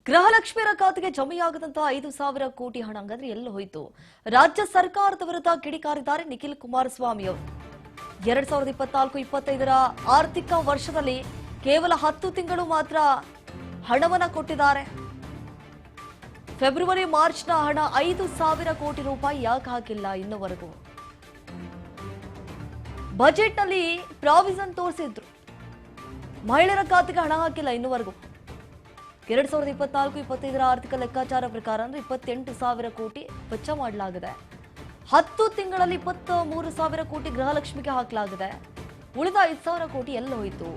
ಗೃಹಲಕ್ಷ್ಮಿಯರ ಖಾತೆಗೆ ಜಮೆಯಾಗದಂತಹ 5,000 ಕೋಟಿ ಹಣ ಹಂಗಂದ್ರೆ ಎಲ್ಲ ಹೋಯಿತು? ರಾಜ್ಯ ಸರ್ಕಾರದ ವಿರುದ್ಧ ಕಿಡಿಕಾರಿದ್ದಾರೆ ನಿಖಿಲ್ ಕುಮಾರಸ್ವಾಮಿ ಅವರು. 2024-25ರ ಆರ್ಥಿಕ ವರ್ಷದಲ್ಲಿ ಕೇವಲ 10 ತಿಂಗಳು ಮಾತ್ರ ಹಣವನ್ನ ಕೊಟ್ಟಿದ್ದಾರೆ. ಫೆಬ್ರವರಿ ಮಾರ್ಚ್ನ ಹಣ 5,000 ಕೋಟಿ ರೂಪಾಯಿ ಯಾಕೆ ಹಾಕಿಲ್ಲ ಇನ್ನುವರೆಗೂ? ಬಜೆಟ್ನಲ್ಲಿ ಪ್ರಾವಿಷನ್ ತೋರಿಸಿದ್ರು, ಮಹಿಳೆಯರ ಖಾತೆಗೆ ಹಣ ಹಾಕಿಲ್ಲ ಇನ್ನುವರೆಗೂ. 2024-25ರ ಆರ್ಥಿಕ ಲೆಕ್ಕಾಚಾರ ಪ್ರಕಾರ ಅಂದ್ರೆ 28,000 ಕೋಟಿ ವೆಚ್ಚ ಮಾಡಲಾಗಿದೆ. 10 ತಿಂಗಳಲ್ಲಿ 23,000 ಕೋಟಿ ಗೃಹಲಕ್ಷ್ಮಿಗೆ ಹಾಕಲಾಗಿದೆ. ಉಳಿದ 5,000 ಕೋಟಿ ಎಲ್ಲ ಹೋಯಿತು?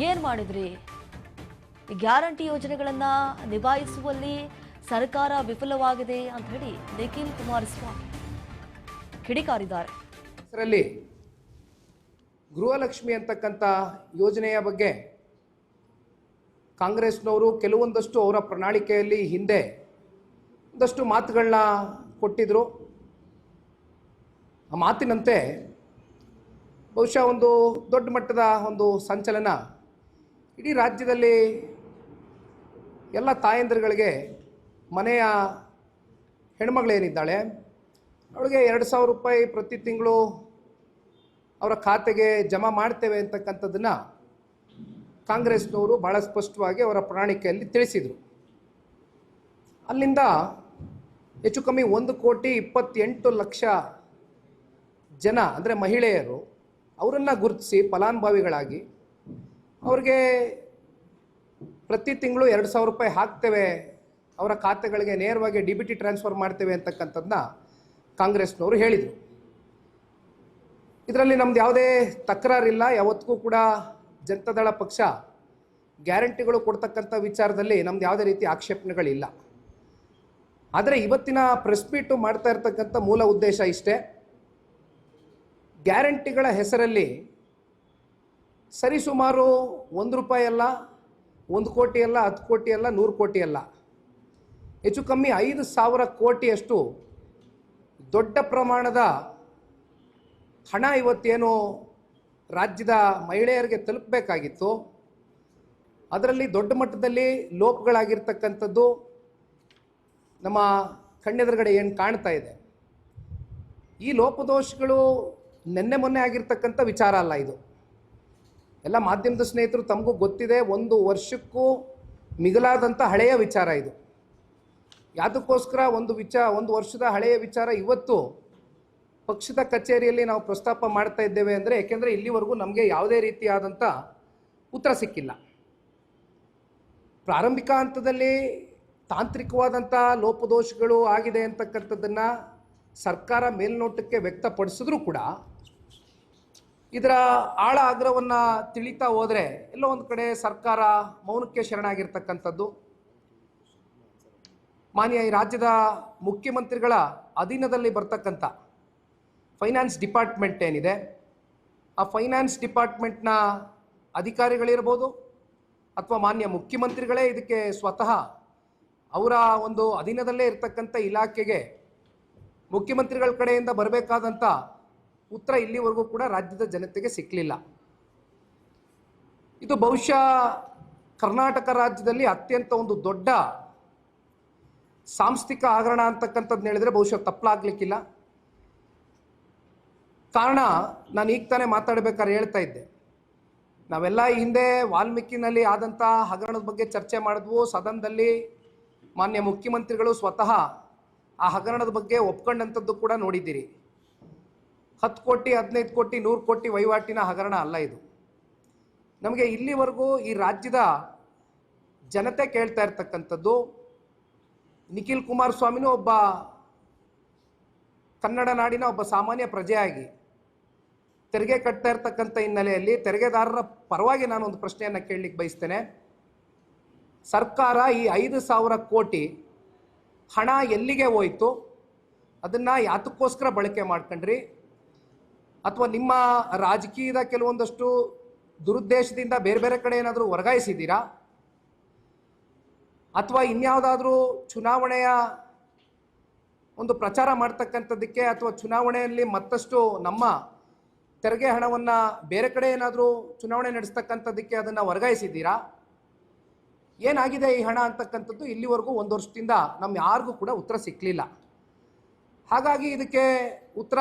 ಏನ್ ಮಾಡಿದ್ರಿ? ಈ ಗ್ಯಾರಂಟಿ ಯೋಜನೆಗಳನ್ನ ನಿಭಾಯಿಸುವಲ್ಲಿ ಸರ್ಕಾರ ವಿಫಲವಾಗಿದೆ ಅಂತ ಹೇಳಿ ನಿಖಿಲ್ ಕುಮಾರಸ್ವಾಮಿ ಕಿಡಿಕಾರಿದ್ದಾರೆ. ಇದರಲ್ಲಿ ಗೃಹಲಕ್ಷ್ಮಿ ಅಂತಕ್ಕಂಥ ಯೋಜನೆಯ ಬಗ್ಗೆ ಕಾಂಗ್ರೆಸ್ನವರು ಕೆಲವೊಂದಷ್ಟು ಅವರ ಪ್ರಣಾಳಿಕೆಯಲ್ಲಿ ಹಿಂದೆ ಒಂದಷ್ಟು ಮಾತುಗಳನ್ನ ಕೊಟ್ಟಿದ್ದರು. ಆ ಮಾತಿನಂತೆ ಬಹುಶಃ ಒಂದು ದೊಡ್ಡ ಮಟ್ಟದ ಒಂದು ಸಂಚಲನ ಇಡೀ ರಾಜ್ಯದಲ್ಲಿ ಎಲ್ಲ ತಾಯಂದಿರುಗಳಿಗೆ, ಮನೆಯ ಹೆಣ್ಮಗಳೇನಿದ್ದಾಳೆ ಅವಳಿಗೆ 2,000 ರೂಪಾಯಿ ಪ್ರತಿ ತಿಂಗಳು ಅವರ ಖಾತೆಗೆ ಜಮಾ ಮಾಡ್ತೇವೆ ಅಂತಕ್ಕಂಥದ್ದನ್ನು ಕಾಂಗ್ರೆಸ್ನವರು ಭಾಳ ಸ್ಪಷ್ಟವಾಗಿ ಅವರ ಪ್ರಣಾಳಿಕೆಯಲ್ಲಿ ತಿಳಿಸಿದರು. ಅಲ್ಲಿಂದ ಹೆಚ್ಚು ಕಮ್ಮಿ 1,28,00,000 ಜನ ಅಂದರೆ ಮಹಿಳೆಯರು, ಅವರನ್ನು ಗುರುತಿಸಿ ಫಲಾನುಭವಿಗಳಾಗಿ ಅವ್ರಿಗೆ ಪ್ರತಿ ತಿಂಗಳು 2,000 ರೂಪಾಯಿ ಹಾಕ್ತೇವೆ, ಅವರ ಖಾತೆಗಳಿಗೆ ನೇರವಾಗಿ DBT ಟ್ರಾನ್ಸ್ಫರ್ ಮಾಡ್ತೇವೆ ಅಂತಕ್ಕಂಥದ್ದನ್ನ ಕಾಂಗ್ರೆಸ್ನವರು ಹೇಳಿದರು. ಇದರಲ್ಲಿ ನಮ್ದು ಯಾವುದೇ ತಕರಾರಿಲ್ಲ. ಯಾವತ್ತಿಗೂ ಕೂಡ ಜನತಾದಳ ಪಕ್ಷ ಗ್ಯಾರಂಟಿಗಳು ಕೊಡ್ತಕ್ಕಂಥ ವಿಚಾರದಲ್ಲಿ ನಮ್ದು ಯಾವುದೇ ರೀತಿ ಆಕ್ಷೇಪಣೆಗಳಿಲ್ಲ. ಆದರೆ ಇವತ್ತಿನ ಪ್ರೆಸ್ ಮೀಟು ಮಾಡ್ತಾ ಇರ್ತಕ್ಕಂಥ ಮೂಲ ಉದ್ದೇಶ ಇಷ್ಟೇ. ಗ್ಯಾರಂಟಿಗಳ ಹೆಸರಲ್ಲಿ ಸರಿಸುಮಾರು 1 ರೂಪಾಯಿ ಅಲ್ಲ, 1 ಕೋಟಿ ಅಲ್ಲ, 10 ಕೋಟಿ ಅಲ್ಲ, 100 ಕೋಟಿ ಅಲ್ಲ, ಹೆಚ್ಚು ಕಮ್ಮಿ 5,000 ಕೋಟಿಯಷ್ಟು ದೊಡ್ಡ ಪ್ರಮಾಣದ ಹಣ ಇವತ್ತೇನು ರಾಜ್ಯದ ಮಹಿಳೆಯರಿಗೆ ತಲುಪಬೇಕಾಗಿತ್ತು, ಅದರಲ್ಲಿ ದೊಡ್ಡ ಮಟ್ಟದಲ್ಲಿ ಲೋಪಗಳಾಗಿರ್ತಕ್ಕಂಥದ್ದು ನಮ್ಮ ಕಣ್ಣೆದುರುಗಡೆ ಏನು ಕಾಣ್ತಾ ಇದೆ. ಈ ಲೋಪದೋಷಗಳು ನೆನ್ನೆ ಮೊನ್ನೆ ಆಗಿರ್ತಕ್ಕಂಥ ವಿಚಾರ ಅಲ್ಲ. ಇದು ಎಲ್ಲ ಮಾಧ್ಯಮದ ಸ್ನೇಹಿತರು ತಮಗೂ ಗೊತ್ತಿದೆ. 1 ವರ್ಷಕ್ಕೂ ಮಿಗಿಲಾದಂಥ ಹಳೆಯ ವಿಚಾರ ಇದು. ಯಾವುದಕ್ಕೋಸ್ಕರ 1 ವರ್ಷದ ಹಳೆಯ ವಿಚಾರ ಇವತ್ತು ಪಕ್ಷದ ಕಚೇರಿಯಲ್ಲಿ ನಾವು ಪ್ರಸ್ತಾಪ ಮಾಡ್ತಾ ಇದ್ದೇವೆ ಅಂದರೆ, ಏಕೆಂದರೆ ಇಲ್ಲಿವರೆಗೂ ನಮಗೆ ಯಾವುದೇ ರೀತಿಯಾದಂಥ ಉತ್ತರ ಸಿಕ್ಕಿಲ್ಲ. ಪ್ರಾರಂಭಿಕ ಹಂತದಲ್ಲಿ ತಾಂತ್ರಿಕವಾದಂಥ ಲೋಪದೋಷಗಳು ಆಗಿದೆ ಅಂತಕ್ಕಂಥದ್ದನ್ನು ಸರ್ಕಾರ ಮೇಲ್ನೋಟಕ್ಕೆ ವ್ಯಕ್ತಪಡಿಸಿದ್ರೂ ಕೂಡ ಇದರ ಆಳ ಆಗ್ರಹವನ್ನು ತಿಳಿತಾ ಹೋದರೆ ಎಲ್ಲೋ ಒಂದು ಕಡೆ ಸರ್ಕಾರ ಮೌನಕ್ಕೆ ಶರಣಾಗಿರ್ತಕ್ಕಂಥದ್ದು. ಮಾನ್ಯ ಈ ರಾಜ್ಯದ ಮುಖ್ಯಮಂತ್ರಿಗಳ ಅಧೀನದಲ್ಲಿ ಬರ್ತಕ್ಕಂಥ ಫೈನಾನ್ಸ್ ಡಿಪಾರ್ಟ್ಮೆಂಟ್ ಏನಿದೆ, ಆ ಫೈನಾನ್ಸ್ ಡಿಪಾರ್ಟ್ಮೆಂಟ್ನ ಅಧಿಕಾರಿಗಳಿರ್ಬೋದು ಅಥವಾ ಮಾನ್ಯ ಮುಖ್ಯಮಂತ್ರಿಗಳೇ ಇದಕ್ಕೆ ಸ್ವತಃ ಅವರ ಒಂದು ಅಧೀನದಲ್ಲೇ ಇರತಕ್ಕಂಥ ಇಲಾಖೆಗೆ ಮುಖ್ಯಮಂತ್ರಿಗಳ ಕಡೆಯಿಂದ ಬರಬೇಕಾದಂಥ ಉತ್ತರ ಇಲ್ಲಿವರೆಗೂ ಕೂಡ ರಾಜ್ಯದ ಜನತೆಗೆ ಸಿಕ್ಕಲಿಲ್ಲ. ಇದು ಬಹುಶಃ ಕರ್ನಾಟಕ ರಾಜ್ಯದಲ್ಲಿ ಅತ್ಯಂತ ಒಂದು ದೊಡ್ಡ ಸಾಂಸ್ಥಿಕ ಹಗರಣ ಅಂತಕ್ಕಂಥದ್ದನ್ನ ಹೇಳಿದ್ರೆ ಬಹುಶಃ ತಪ್ಪಲಾಗಲಿಕ್ಕಿಲ್ಲ. ಕಾರಣ, ನಾನು ಈಗ ತಾನೇ ಮಾತಾಡಬೇಕಾದ್ರೆ ಹೇಳ್ತಾ ಇದ್ದೆ, ನಾವೆಲ್ಲ ಹಿಂದೆ ವಾಲ್ಮೀಕಿನಲ್ಲಿ ಆದಂಥ ಹಗರಣದ ಬಗ್ಗೆ ಚರ್ಚೆ ಮಾಡಿದ್ವು. ಸದನದಲ್ಲಿ ಮಾನ್ಯ ಮುಖ್ಯಮಂತ್ರಿಗಳು ಸ್ವತಃ ಆ ಹಗರಣದ ಬಗ್ಗೆ ಒಪ್ಕೊಂಡಂಥದ್ದು ಕೂಡ ನೋಡಿದ್ದೀರಿ. 10 ಕೋಟಿ, 15 ಕೋಟಿ, 100 ಕೋಟಿ ವಹಿವಾಟಿನ ಹಗರಣ ಅಲ್ಲ ಇದು. ನಮಗೆ ಇಲ್ಲಿವರೆಗೂ ಈ ರಾಜ್ಯದ ಜನತೆ ಕೇಳ್ತಾ ಇರ್ತಕ್ಕಂಥದ್ದು, ನಿಖಿಲ್ ಕುಮಾರಸ್ವಾಮಿನೂ ಒಬ್ಬ ಕನ್ನಡ ನಾಡಿನ ಒಬ್ಬ ಸಾಮಾನ್ಯ ಪ್ರಜೆಯಾಗಿ ತೆರಿಗೆ ಕಟ್ತಾ ಇರ್ತಕ್ಕಂಥ ಹಿನ್ನೆಲೆಯಲ್ಲಿ ತೆರಿಗೆದಾರರ ಪರವಾಗಿ ನಾನು ಒಂದು ಪ್ರಶ್ನೆಯನ್ನು ಕೇಳಲಿಕ್ಕೆ ಬಯಸ್ತೇನೆ. ಸರ್ಕಾರ ಈ 5,000 ಕೋಟಿ ಹಣ ಎಲ್ಲಿಗೆ ಹೋಯಿತು? ಅದನ್ನು ಯಾತಕ್ಕೋಸ್ಕರ ಬಳಕೆ ಮಾಡ್ಕೊಂಡ್ರಿ? ಅಥವಾ ನಿಮ್ಮ ರಾಜಕೀಯದ ಕೆಲವೊಂದಷ್ಟು ದುರುದ್ದೇಶದಿಂದ ಬೇರೆ ಬೇರೆ ಕಡೆ ಏನಾದರೂ ವರ್ಗಾಯಿಸಿದ್ದೀರಾ? ಅಥವಾ ಇನ್ಯಾವುದಾದ್ರೂ ಚುನಾವಣೆಯ ಒಂದು ಪ್ರಚಾರ ಮಾಡ್ತಕ್ಕಂಥದ್ದಕ್ಕೆ ಅಥವಾ ಚುನಾವಣೆಯಲ್ಲಿ ಮತ್ತಷ್ಟು ನಮ್ಮ ತೆರಿಗೆ ಹಣವನ್ನು ಬೇರೆ ಕಡೆ ಏನಾದರೂ ಚುನಾವಣೆ ನಡೆಸ್ತಕ್ಕಂಥದ್ದಕ್ಕೆ ಅದನ್ನು ವರ್ಗಾಯಿಸಿದ್ದೀರಾ? ಏನಾಗಿದೆ ಈ ಹಣ ಅಂತಕ್ಕಂಥದ್ದು ಇಲ್ಲಿವರೆಗೂ 1 ವರ್ಷದಿಂದ ನಮ್ಮ ಯಾರಿಗೂ ಕೂಡ ಉತ್ತರ ಸಿಕ್ಕಲಿಲ್ಲ. ಹಾಗಾಗಿ ಇದಕ್ಕೆ ಉತ್ತರ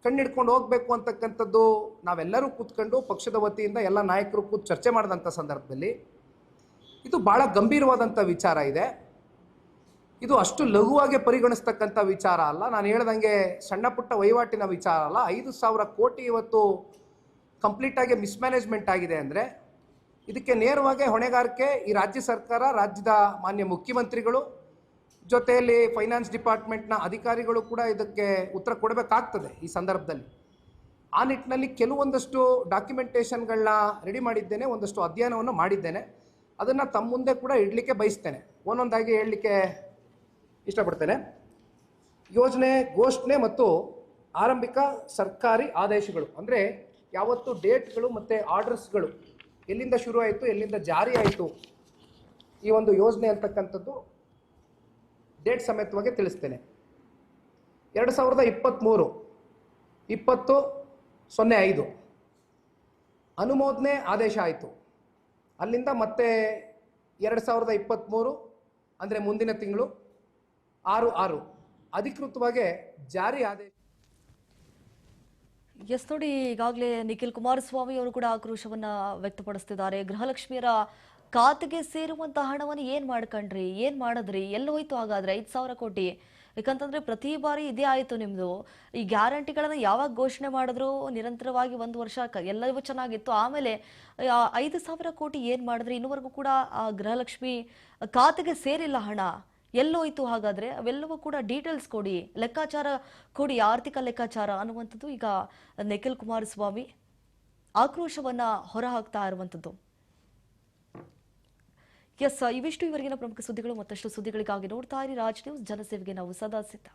ಕಣ್ಣಿಡ್ಕೊಂಡು ಹೋಗಬೇಕು ಅಂತಕ್ಕಂಥದ್ದು ನಾವೆಲ್ಲರೂ ಕೂತ್ಕೊಂಡು ಪಕ್ಷದ ವತಿಯಿಂದ ಎಲ್ಲ ನಾಯಕರು ಕೂತು ಚರ್ಚೆ ಮಾಡಿದಂಥ ಸಂದರ್ಭದಲ್ಲಿ ಇದು ಭಾಳ ಗಂಭೀರವಾದಂಥ ವಿಚಾರ ಇದೆ. ಇದು ಅಷ್ಟು ಲಘುವಾಗಿ ಪರಿಗಣಿಸ್ತಕ್ಕಂಥ ವಿಚಾರ ಅಲ್ಲ. ನಾನು ಹೇಳ್ದಂಗೆ ಸಣ್ಣ ಪುಟ್ಟ ವಹಿವಾಟಿನ ವಿಚಾರ ಅಲ್ಲ. 5,000 ಕೋಟಿ ಇವತ್ತು ಕಂಪ್ಲೀಟಾಗಿ ಮಿಸ್ಮ್ಯಾನೇಜ್ಮೆಂಟ್ ಆಗಿದೆ ಅಂದರೆ ಇದಕ್ಕೆ ನೇರವಾಗಿ ಹೊಣೆಗಾರಿಕೆ ಈ ರಾಜ್ಯ ಸರ್ಕಾರ, ರಾಜ್ಯದ ಮಾನ್ಯ ಮುಖ್ಯಮಂತ್ರಿಗಳು, ಜೊತೆಯಲ್ಲಿ ಫೈನಾನ್ಸ್ ಡಿಪಾರ್ಟ್ಮೆಂಟ್ನ ಅಧಿಕಾರಿಗಳು ಕೂಡ ಇದಕ್ಕೆ ಉತ್ತರ ಕೊಡಬೇಕಾಗ್ತದೆ ಈ ಸಂದರ್ಭದಲ್ಲಿ. ಆ ನಿಟ್ಟಿನಲ್ಲಿ ಕೆಲವೊಂದಷ್ಟು ಡಾಕ್ಯುಮೆಂಟೇಷನ್ಗಳನ್ನ ರೆಡಿ ಮಾಡಿದ್ದೇನೆ, ಒಂದಷ್ಟು ಅಧ್ಯಯನವನ್ನು ಮಾಡಿದ್ದೇನೆ. ಅದನ್ನು ತಮ್ಮ ಮುಂದೆ ಕೂಡ ಇಡಲಿಕ್ಕೆ ಬಯಸ್ತೇನೆ. ಒಂದೊಂದಾಗಿ ಹೇಳಲಿಕ್ಕೆ ಇಷ್ಟಪಡ್ತೇನೆ. ಯೋಜನೆ ಘೋಷಣೆ ಮತ್ತು ಆರಂಭಿಕ ಸರ್ಕಾರಿ ಆದೇಶಗಳು ಅಂದರೆ ಯಾವತ್ತು ಡೇಟ್ಗಳು ಮತ್ತು ಆರ್ಡರ್ಸ್ಗಳು ಎಲ್ಲಿಂದ ಶುರು ಆಯಿತು, ಎಲ್ಲಿಂದ ಜಾರಿ ಆಯಿತು ಈ ಒಂದು ಯೋಜನೆ ಅಂತಕ್ಕಂಥದ್ದು ಡೇಟ್ ಸಮೇತವಾಗಿ ತಿಳಿಸ್ತೇನೆ. 2023 20/05 ಅನುಮೋದನೆ ಆದೇಶ ಆಯಿತು. ಅಲ್ಲಿಂದ ಮತ್ತೆ 2023 ಅಂದರೆ ಮುಂದಿನ ತಿಂಗಳು 6/6 ಅಧಿಕೃತವಾಗಿ ಜಾರಿ ಆದೇಶ. ಎಸ್ ನೋಡಿ, ಈಗಾಗಲೇ ನಿಖಿಲ್ ಕುಮಾರಸ್ವಾಮಿ ಅವರು ಕೂಡ ಆಕ್ರೋಶವನ್ನ ವ್ಯಕ್ತಪಡಿಸ್ತಿದ್ದಾರೆ. ಗೃಹಲಕ್ಷ್ಮಿಯರ ಖಾತೆಗೆ ಸೇರುವಂತಹ ಹಣವನ್ನು ಏನ್ ಮಾಡ್ಕೊಂಡ್ರಿ, ಏನ್ ಮಾಡಿದ್ರಿ, ಎಲ್ಲಿ ಹೋಯ್ತು ಹಾಗಾದ್ರೆ 5,000 ಕೋಟಿ? ಯಾಕಂತಂದ್ರೆ ಪ್ರತಿ ಬಾರಿ ಇದೇ ಆಯಿತು ನಿಮ್ದು. ಈ ಗ್ಯಾರಂಟಿಗಳನ್ನ ಯಾವಾಗ ಘೋಷಣೆ ಮಾಡಿದ್ರು ನಿರಂತರವಾಗಿ 1 ವರ್ಷ ಎಲ್ಲವೂ ಚೆನ್ನಾಗಿತ್ತು. ಆಮೇಲೆ 5,000 ಕೋಟಿ ಏನ್ ಮಾಡಿದ್ರಿ? ಇನ್ನೂವರೆಗೂ ಕೂಡ ಗೃಹಲಕ್ಷ್ಮಿ ಖಾತೆಗೆ ಸೇರಿಲ್ಲ ಹಣ. ಎಲ್ಲೋಯ್ತು ಹಾಗಾದ್ರೆ? ಅವೆಲ್ಲವೂ ಕೂಡ ಡೀಟೇಲ್ಸ್ ಕೊಡಿ, ಲೆಕ್ಕಾಚಾರ ಕೊಡಿ, ಆರ್ಥಿಕ ಲೆಕ್ಕಾಚಾರ ಅನ್ನುವಂಥದ್ದು ಈಗ ನಿಖಿಲ್ ಕುಮಾರಸ್ವಾಮಿ ಆಕ್ರೋಶವನ್ನ ಹೊರಹಾಕ್ತಾ ಇರುವಂಥದ್ದು. ಎಸ್, ಇವಿಷ್ಟು ಇವರೆಗಿನ ಪ್ರಮುಖ ಸುದ್ದಿಗಳು. ಮತ್ತಷ್ಟು ಸುದ್ದಿಗಳಿಗಾಗಿ ನೋಡ್ತಾ ಇರಿ ರಾಜ್ ನ್ಯೂಸ್. ಜನಸೇವೆಗೆ ನಾವು ಸದಾ ಸಿದ್ಧ.